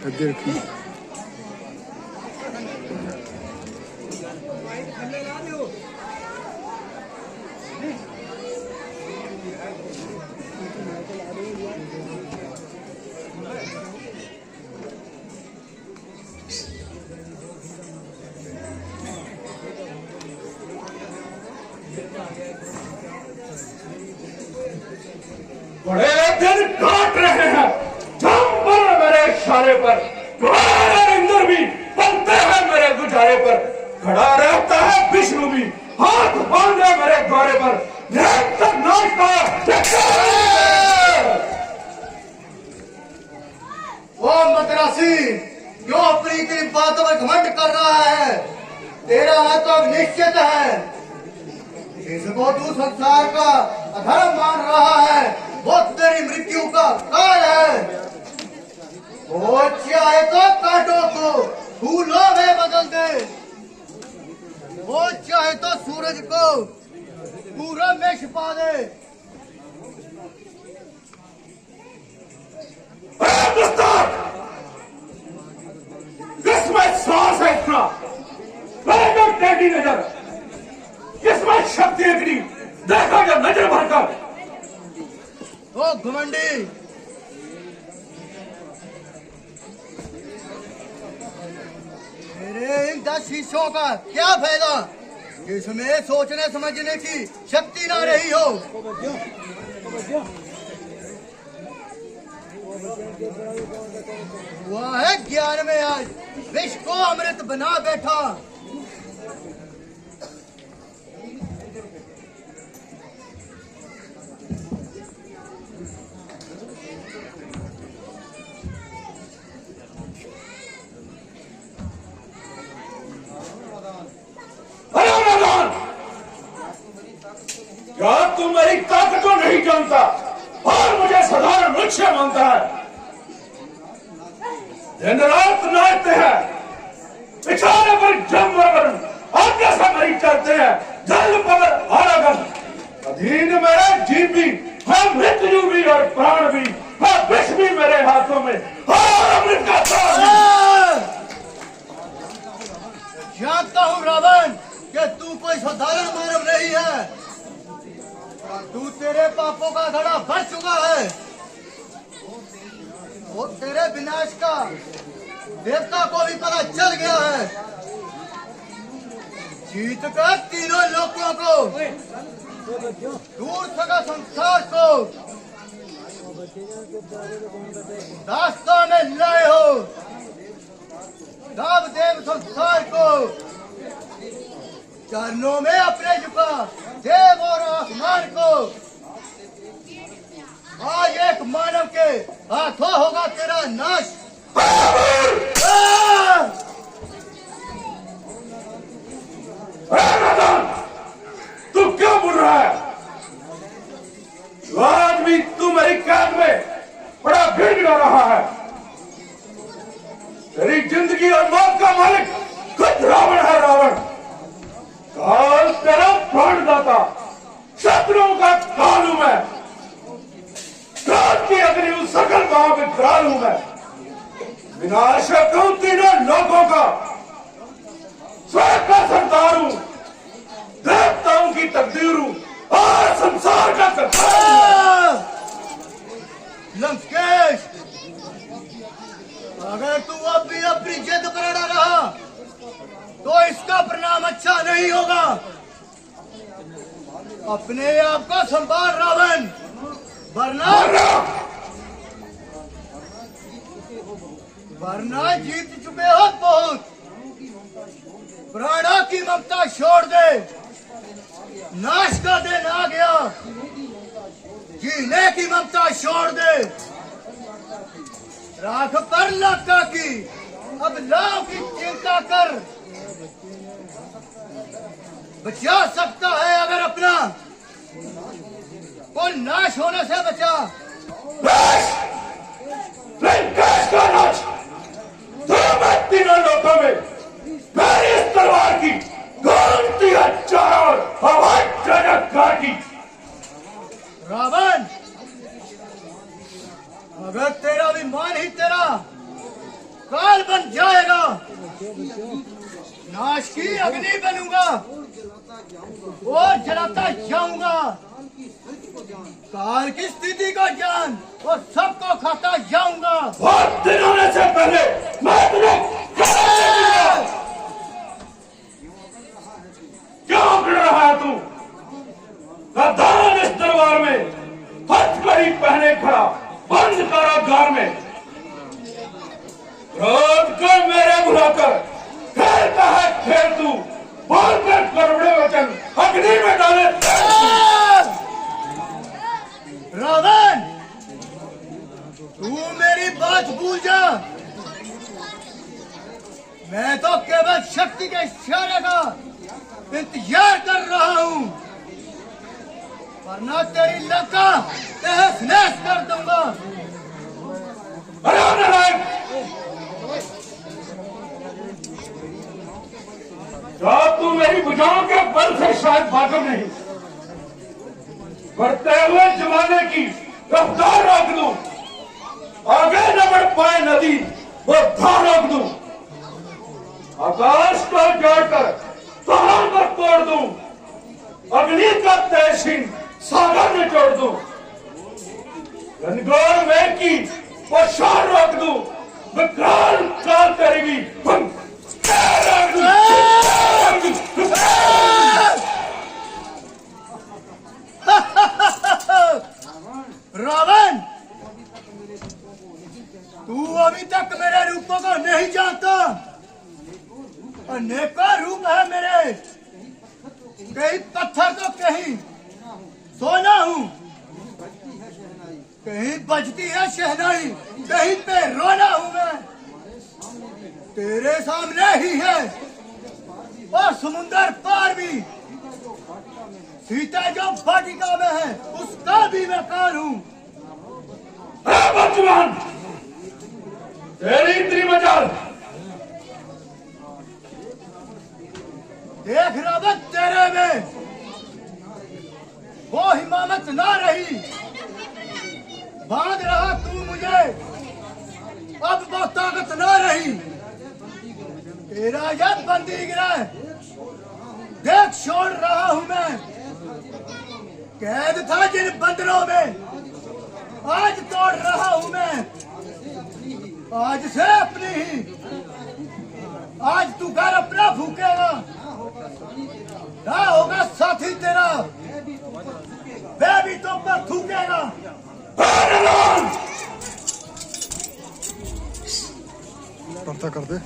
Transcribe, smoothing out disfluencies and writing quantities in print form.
अगे रखी। बड़े दिन काट रहे हैं जम पर मेरे इशारे पर, इंद्र भी बनते हैं मेरे गुजारे पर, खड़ा रहता है विष्णु भी हाथ बांधे मेरे द्वारे पर। निरंतर नाचता ओ मद्रासी, क्यों अपनी की बातों में घमंड कर रहा है? तेरा हाथ तो निश्चित है। जिसको तू संसार का अधर्म मान रहा है वो तेरी मृत्यु का काल है। वो चाहे तो कांटों को फूलों में बदल दे, वो चाहे तो सूरज को पूरब में छिपा दे। किसमें सांस है इतना, टेढ़ी नजर, किसमें शक्ति इतनी, देखा जब नजर भरकर। ओ घमंडी, मेरे इन 10 शीशों का क्या फायदा जिसमें सोचने समझने की शक्ति ना रही हो। हुआ है ज्ञान में आज विष को अमृत बना बैठा। क्या तू मेरी ताकत को नहीं जानता और मुझे साधारण मनुष्य मानता है? दिन रात नाचते हैं, बिछाने पर जमवरण आज्ञा से मेरी चलते हैं, जल पर आरागन अधीन मेरे जीव भी है, मृत्यु भी और प्राण भी है, विष भी मेरे हाथों में और अमृत का जानता हूँ रावण कि तू कोई साधारण मानव नहीं है। तू तेरे पापों का घड़ा भर चुका है। वो तेरे विनाश का देवता को भी पता चल गया है। जीत कर तीनों लोगों को, दूर सका संसार को रास्ता में लाए हो। दाव देव संसार को चरणों में अपने झुका, देव और आसमान को। आज एक मानव के हाथों होगा तेरा नाश। तू क्यों बोल रहा है? आज भी तू मेरी कैद में बड़ा भीड़ गिरा रहा है। तेरी जिंदगी और मौत का मालिक खुद रावण है। रावण काल तेरा प्राणदाता, शत्रुओं का काल हूं मैं, क्रोध की अग्नि उस सकल गांव में ग्राल हूं मैं, विनाशक हूं तीनों लोगों का, स्वर्ग का सरदार हूं, देवताओं की तकदीर हूं और संसार का कर्ता। लंकेश, अगर तू अब भी अपनी जिद पर अड़ा रहा तो इसका परिणाम अच्छा नहीं होगा। अपने आप को संभाल रावण, वरना जीत चुके हो बहुत। प्राणों की ममता छोड़ दे, नाश का दिन आ गया। जीने की ममता छोड़ दे, राख पर लक्का की अब लाव की चिंता कर। बचा सकता है अगर अपना, को नाश होने से बचा। नाश तीनों लोगों में मेरी इस तलवार की गारंटी है, चारों काटी। रावण, अगर तेरा विमान ही तेरा काल बन जाएगा, नाश की अग्नि बनूंगा और जलाता जाऊंगा। काल की स्थिति को जान और सबको खाता जाऊंगा। बहुत दिन होने से पहले मैं तुम्हें क्यों गिर रहा है तू? गद्दार इस दरबार में हथकड़ी पहने खड़ा बंद कारागार में क्रोध को मेरे बुलाकर खेलता है खेल तू बोलकर करोड़े वचन अग्नि में डाले। रावण, तू मेरी बात भूल जा। मैं तो केवल शक्ति के इशारे का इंतजार कर रहा हूं, वरना तेरी लंका तहस नहस कर दूंगा। अरे नारायण, क्या तू मेरी भुजाओं के बल से शायद वाकिफ नहीं? बढ़ते हुए जमाने की रफ्तार रोक दूं, आगे न बढ़ पाए नदी वो धार रोक दूं, आकाश को जोड़कर पहाड़ को तोड़ दूं, अग्नि का तहसीन सागर में जोड़ दूं, घनघोर में की वो शान रोक दूं, विकराल काल करेगी रावण, तू अभी तक मेरे रूपों को नहीं जानता। अनेकों रूप है मेरे, कहीं पत्थर तो कहीं सोना हूँ, कहीं बजती है शहनाई, कहीं पे रोना हूँ मैं। तेरे सामने ही है और समुंदर पार भी सीता जो वाटिका में है उसका भी मैं काल हूँ। बचवान, तेरी इतनी मजाल। देख रावण, तेरे में वो हिम्मत ना रही, बांध रहा तू मुझे, अब वो ताकत ना रही। तेरा यह बंदी गिरा, देख छोड़ रहा हूं मैं। कैद था जिन बंदरों में, आज तोड़ रहा हूं मैं। आज से अपनी ही, आज तू घर अपना भूखेगा, ना होगा साथी तेरा, वह भी तो पर थूकेगा। पर्दा कर दे।